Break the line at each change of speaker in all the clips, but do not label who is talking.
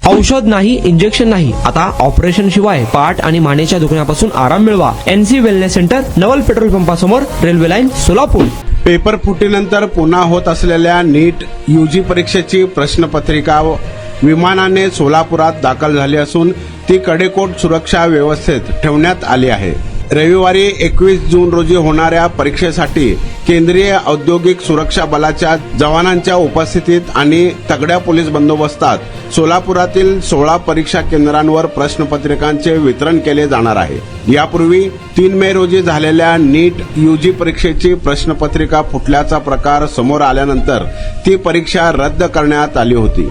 औषध नाही, इंजेक्शन नाही, आता ऑपरेशन शिवाय पाठ आणि मानेच्या दुखण्यापासून आराम मिळवा. NC wellness centre, Naval petrol पंपासमोर, रेल्वे लाईन, सोलापूर.
पेपर फुटीनंतर पुन्हा होत असलेल्या नीट UG परीक्षेची प्रश्नपत्रिका विमानाने सोलापुरात दाखल झाली असून ती कडेकोट सुरक्षा व्यवस्थेत ठेवण्यात आली आहे. रविवारी 21 जून रोजी होणाऱ्या परीक्षेसाठी केंद्रीय औद्योगिक सुरक्षा बलाच्या जवानांच्या उपस्थितीत आणि तगड्या पोलीस बंदोबस्तात सोलापुरातील 16 परीक्षा केंद्रांवर प्रश्नपत्रिकांचे वितरण केले जाणार आहे. यापूर्वी 3 मे रोजी झालेल्या नीट UG परीक्षेची प्रश्नपत्रिका फुटल्याचा प्रकार समोर आल्यानंतर ती परीक्षा रद्द करण्यात आली होती.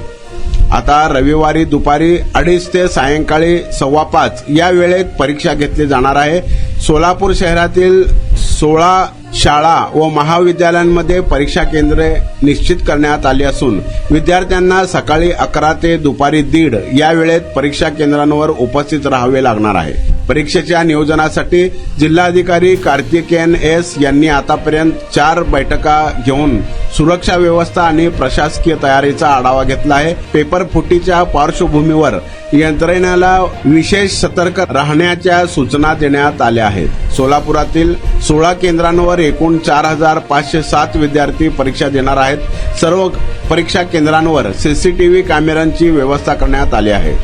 आता रविवारी दुपारी 2:30 ते सायंकाळी 5:15 या वेळेत परीक्षा घेतली जाणार आहे. सोलापूर शहरातील 16 शाळा व महाविद्यालयांमध्ये परीक्षा केंद्रे निश्चित करण्यात आली असून विद्यार्थ्यांना सकाळी 11 ते दुपारी 1:30 या वेळेत परीक्षा केंद्रांवर उपस्थित राहावे लागणार आहे. परीक्षेच्या नियोजनासाठी जिल्हाधिकारी कार्तिकेयन S यांनी आतापर्यंत 4 बैठका घेऊन सुरक्षा व्यवस्था आणि प्रशासकीय तयारीचा आढावा घेतला आहे. पेपर फुटीच्या पार्श्वभूमीवर यंत्रणेला विशेष सतर्क राहण्याच्या सूचना देण्यात आल्या आहेत. सोलापुरातील 16 केंद्रांवर एकूण 4,507 विद्यार्थी परीक्षा देणार आहेत. सर्व परीक्षा केंद्रांवर CCTV कॅमेऱ्यांची व्यवस्था करण्यात आली आहे.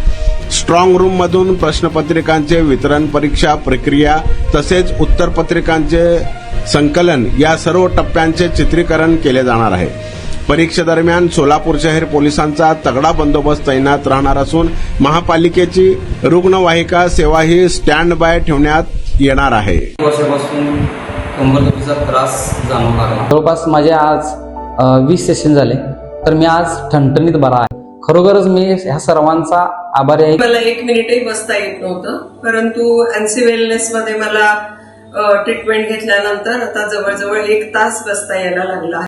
स्ट्रॉंग रूम मधून प्रश्नपत्रिकांचे वितरण, परीक्षा प्रक्रिया तसेच उत्तरपत्रिकांचे संकलन या सर्व टप्प्यांचे चित्रीकरण केले जाणार आहे. परीक्षेदरम्यान सोलापूर शहर पोलिसांचा तगडा बंदोबस्त तैनात राहणार असून महापालिकेची रुग्णवाहिका सेवाही स्टँड बाय ठेवण्यात येणार आहे.
वर्षापासून कंबरदुखीचा त्रास जाणवू लागला.
जवळपास माझे आज 20 सेशन झाले, तर मी आज ठणठणीत बरा आहे. खरोखरच मी ह्या सर्वांचा आभारी आहे.
मला 1 मिनिटही बसता येत नव्हतं, परंतु NC वेलनेस मध्ये मला ट्रीटमेंट घेतल्यानंतर आता जवळजवळ 1 तास बसता यायला लागला.